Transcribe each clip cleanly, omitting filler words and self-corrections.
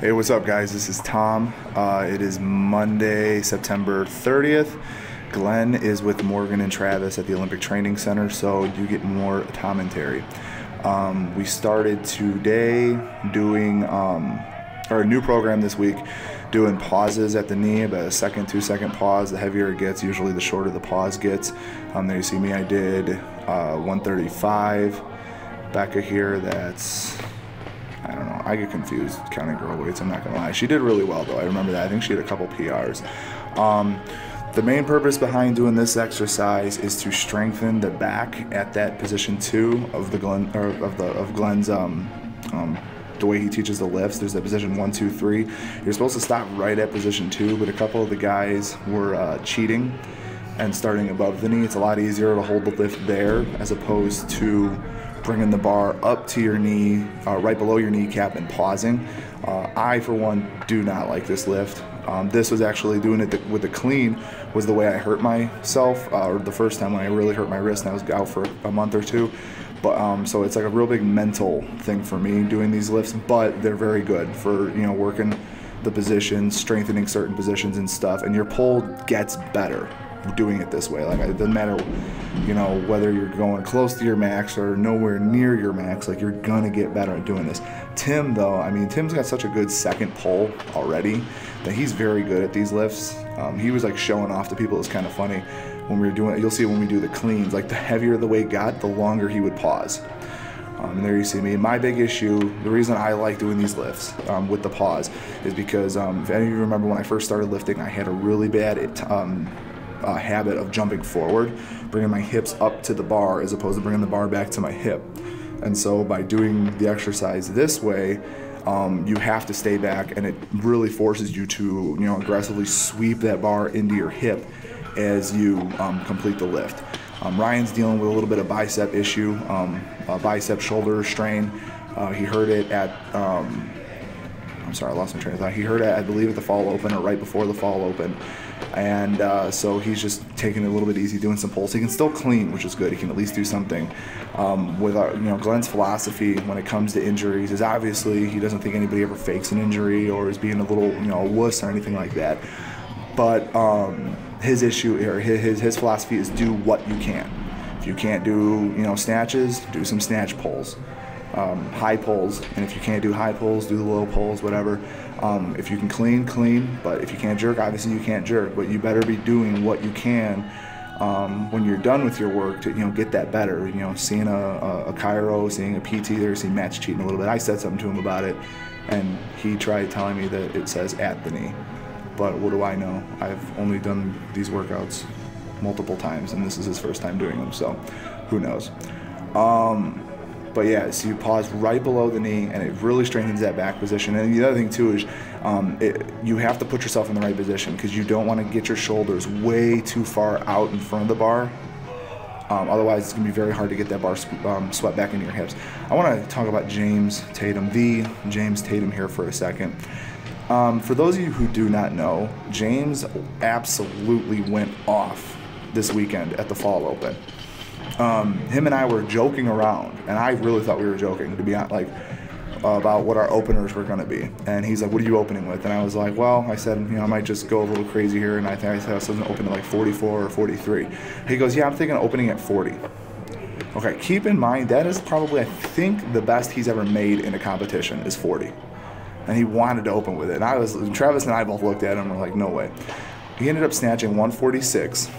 Hey, what's up, guys? This is Tom. It is Monday, September 30th. Glenn is with Morgan and Travis at the Olympic Training Center, so you get more commentary. We started today doing our new program this week, doing pauses at the knee, about a second, 2 second pause. The heavier it gets, usually the shorter the pause gets. There you see me, I did 135. Becca here, that's, I don't know, I get confused counting girl weights, I'm not gonna lie. She did really well though, I remember that. I think she had a couple PRs. The main purpose behind doing this exercise is to strengthen the back at that position 2 of the Glenn's the way he teaches the lifts. There's that position 1, 2, 3. You're supposed to stop right at position 2, but a couple of the guys were cheating and starting above the knee. It's a lot easier to hold the lift there as opposed to bringing the bar up to your knee, right below your kneecap, and pausing. I, for one, do not like this lift. This was actually doing it with the clean was the way I hurt myself, or the first time when I really hurt my wrist, and I was out for a month or 2. But so it's like a real big mental thing for me doing these lifts, but they're very good for, you know, working the positions, strengthening certain positions and stuff, and your pull gets better doing it this way. Like, it doesn't matter, you know, whether you're going close to your max or nowhere near your max, like, you're gonna get better at doing this. Tim, though, I mean, Tim's got such a good second pull already that he's very good at these lifts. He was like showing off to people. It's kind of funny when we were doing it. You'll see when we do the cleans, like, the heavier the weight got, the longer he would pause. And there you see me. My big issue, the reason I like doing these lifts with the pause is because if any of you remember when I first started lifting, I had a really bad habit of jumping forward, bringing my hips up to the bar as opposed to bringing the bar back to my hip. And so by doing the exercise this way, you have to stay back, and it really forces you to, you know, aggressively sweep that bar into your hip as you complete the lift. Ryan's dealing with a little bit of bicep issue, bicep shoulder strain. He heard it at, I'm sorry, I lost my train of thought. He heard it, I believe, at the fall open or right before the fall open. And so he's just taking it a little bit easy, doing some pulls. He can still clean, which is good. He can at least do something. With our, you know, Glenn's philosophy when it comes to injuries is obviously he doesn't think anybody ever fakes an injury or is being a little, you know, a wuss or anything like that. But his issue, or his philosophy is do what you can. If you can't do, you know, snatches, do some snatch pulls. High pulls, and if you can't do high pulls, do the low pulls, whatever. If you can clean, clean, but if you can't jerk, obviously you can't jerk, but you better be doing what you can when you're done with your work to, you know, get that better. You know, seeing a chiro, seeing a PT there, seeing Matt's cheating a little bit. I said something to him about it, and he tried telling me that it says at the knee, but what do I know? I've only done these workouts multiple times, and this is his first time doing them, so who knows. But yeah, so you pause right below the knee, and it really strengthens that back position. And the other thing too is you have to put yourself in the right position, because you don't want to get your shoulders way too far out in front of the bar. Otherwise, it's going to be very hard to get that bar swept back into your hips. I want to talk about James Tatum here for a second. For those of you who do not know, James absolutely went off this weekend at the Fall Open. Him and I were joking around, and I really thought we were joking, to be honest, like, about what our openers were going to be. And he's like, what are you opening with? And I was like, well, I said, you know, I might just go a little crazy here, and I think I said I was going to open at like 44 or 43. He goes, yeah, I'm thinking of opening at 40. Okay, keep in mind, that is probably, I think, the best he's ever made in a competition is 40. And he wanted to open with it. And Travis and I both looked at him and were like, no way. He ended up snatching 146.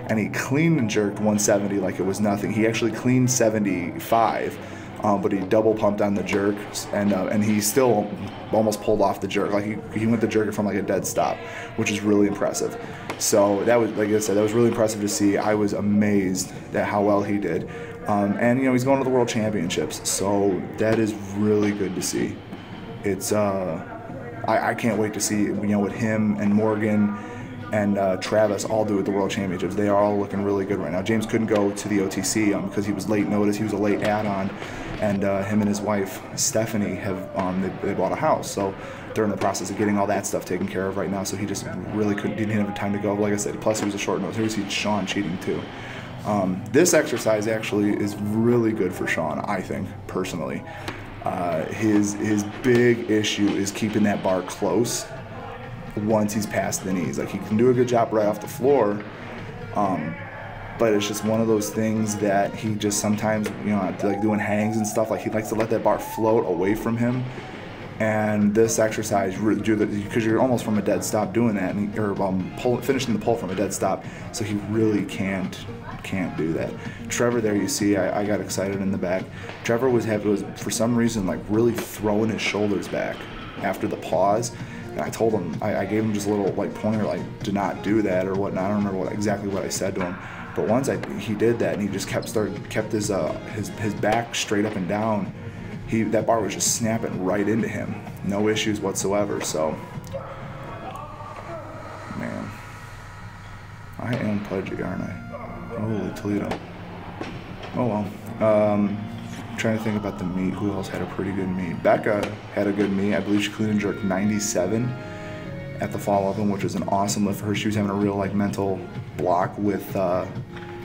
And he clean and jerked 170 like it was nothing. He actually cleaned 75, but he double pumped on the jerk, and he still almost pulled off the jerk. Like he went to jerk it from like a dead stop, which is really impressive. So that was, like I said, that was really impressive to see. I was amazed at how well he did. And you know, he's going to the World Championships, so that is really good to see. It's I can't wait to see, you know, what him and Morgan and Travis all do at the World Championships. They are all looking really good right now. James couldn't go to the OTC because he was late notice. He was a late add-on, and him and his wife Stephanie have they bought a house, so they're in the process of getting all that stuff taken care of right now. So he just really didn't have time to go. Like I said, plus he was a short notice. Here we see Sean cheating too. This exercise actually is really good for Sean, I think, personally. His big issue is keeping that bar close once he's past the knees. Like, he can do a good job right off the floor, but it's just one of those things that he just sometimes, you know, like doing hangs and stuff, like he likes to let that bar float away from him. And this exercise, because you're almost from a dead stop doing that, or finishing the pull from a dead stop, so he really can't do that. Trevor there, you see, I got excited in the back. Trevor was for some reason like really throwing his shoulders back after the pause, and I told him, I gave him just a little like pointer, like to not do that or whatnot. I don't remember exactly what I said to him, but once he did that, and he just kept his back straight up and down. That bar was just snapping right into him. No issues whatsoever, so. Man. I am pudgy, aren't I? Holy Toledo. Oh well. Trying to think about the meet. Who else had a pretty good meet? Becca had a good meet. I believe she clean and jerked 97 at the fall open, which was an awesome lift for her. She was having a real like mental block with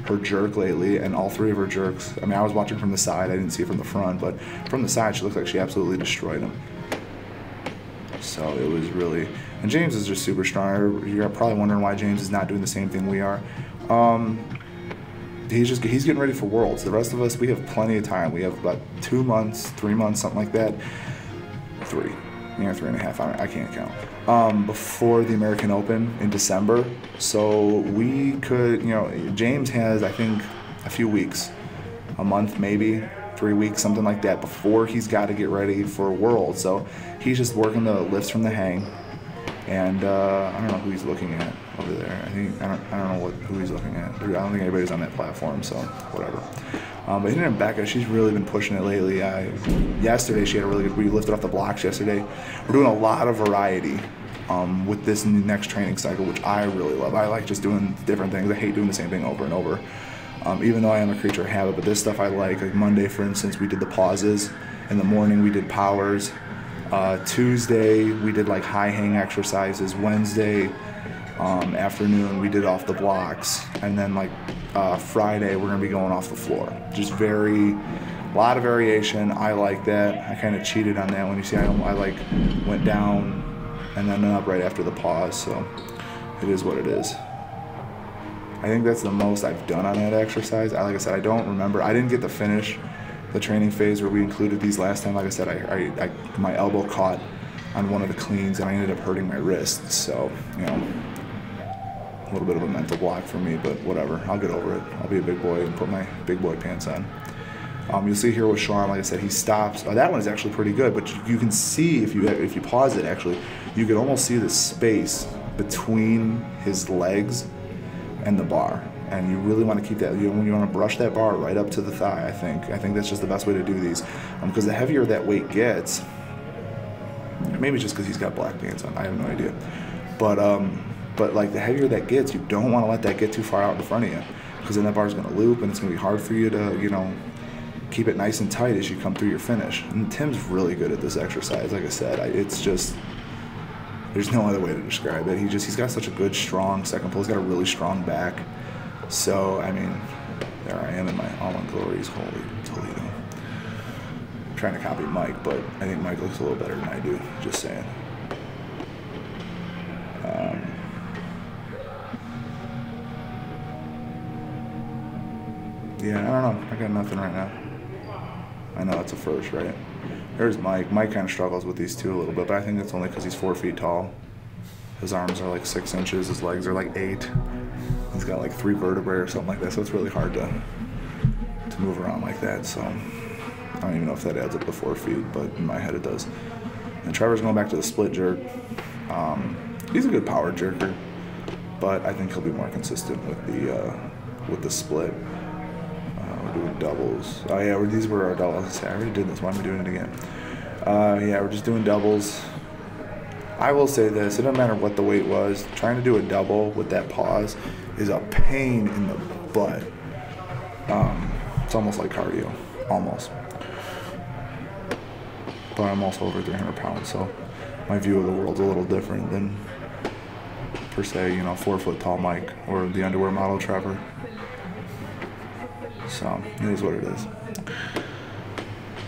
her jerk lately, and all three of her jerks, I mean, I was watching from the side, I didn't see it from the front, but from the side she looked like she absolutely destroyed him. So it was really, and James is just super strong. You're probably wondering why James is not doing the same thing we are. He's getting ready for Worlds. The rest of us, we have plenty of time. We have about 2 months, 3 months, something like that. 3 and a half, I can't count. Before the American Open in December. So we could, you know, James has, I think, a few weeks, a month maybe, 3 weeks, something like that, before he's got to get ready for Worlds. So he's just working the lifts from the hang. And I don't know who he's looking at over there. I don't know who he's looking at. I don't think anybody's on that platform, so whatever. But hitting Becca, she's really been pushing it lately. Yesterday she had a really good, we lifted off the blocks yesterday. We're doing a lot of variety with this next training cycle, which I really love. I like just doing different things. I hate doing the same thing over and over. Even though I am a creature of habit, but this stuff I like Monday, for instance, we did the pauses. In the morning we did powers. Tuesday we did like high hang exercises. Wednesday afternoon we did off the blocks, and then like Friday we're gonna be going off the floor. Just a lot of variation. I like that. I kind of cheated on that when you see I like went down and then up right after the pause, so it is what it is. I think that's the most I've done on that exercise. Like I said, I don't remember. I didn't get to finish the training phase where we included these last time. Like I said, my elbow caught on one of the cleans and I ended up hurting my wrist. So, you know, a little bit of a mental block for me, but whatever. I'll get over it. I'll be a big boy and put my big boy pants on. You'll see here with Sean, like I said, he stops. That one is actually pretty good, but you can see if you pause it, actually, you can almost see the space between his legs and the bar. And you really want to keep that, you want to brush that bar right up to the thigh, I think that's just the best way to do these. Because the heavier that weight gets, maybe it's just because he's got black pants on, I have no idea. But like the heavier that gets, you don't want to let that get too far out in front of you, because then that bar's going to loop and it's going to be hard for you to, you know, keep it nice and tight as you come through your finish. And Tim's really good at this exercise. Like I said, it's just, there's no other way to describe it. He's got such a good, strong second pull. He's got a really strong back. So, I mean, there I am in my all-in glories. Holy Toledo. I'm trying to copy Mike, but I think Mike looks a little better than I do. Just saying. Yeah, I don't know. I got nothing right now. I know it's a first, right? There's Mike. Mike kind of struggles with these two a little bit, but I think that's only because he's 4 feet tall. His arms are like 6 inches. His legs are like 8. He's got like 3 vertebrae or something like that, so it's really hard to move around like that. So I don't even know if that adds up to 4 feet, but in my head it does. And Trevor's going back to the split jerk. He's a good power jerker, but I think he'll be more consistent with the split. We're doing doubles. Oh yeah, these were our doubles. I already did this. Why am I doing it again? Yeah, we're just doing doubles. I will say this, it doesn't matter what the weight was, trying to do a double with that pause is a pain in the butt. It's almost like cardio, almost. But I'm also over 300 pounds, so my view of the world's a little different than, per se, you know, 4 foot tall Mike or the underwear model Trevor. So, it is what it is.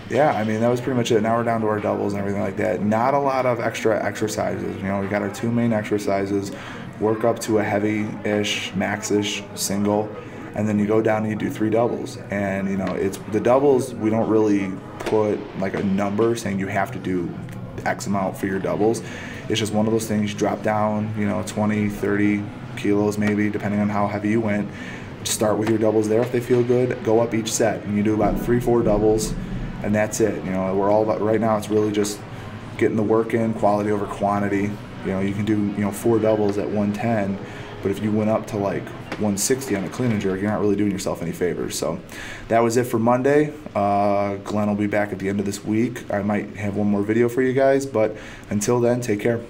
Yeah, I mean, that was pretty much it. Now we're down to our doubles and everything like that. Not a lot of extra exercises. You know, we got our 2 main exercises, work up to a heavy-ish, max-ish single, and then you go down and you do 3 doubles. And, you know, it's the doubles, we don't really put like a number saying you have to do X amount for your doubles. It's just one of those things, you drop down, you know, 20, 30 kilos maybe, depending on how heavy you went. Start with your doubles there if they feel good, go up each set, and you do about 3-4 doubles, and that's it. You know, we're all about, right now it's really just getting the work in, quality over quantity. You know, you can do, you know, 4 doubles at 110, but if you went up to like 160 on a clean and jerk, you're not really doing yourself any favors. So that was it for Monday. Glenn will be back at the end of this week. I might have one more video for you guys, but until then, take care.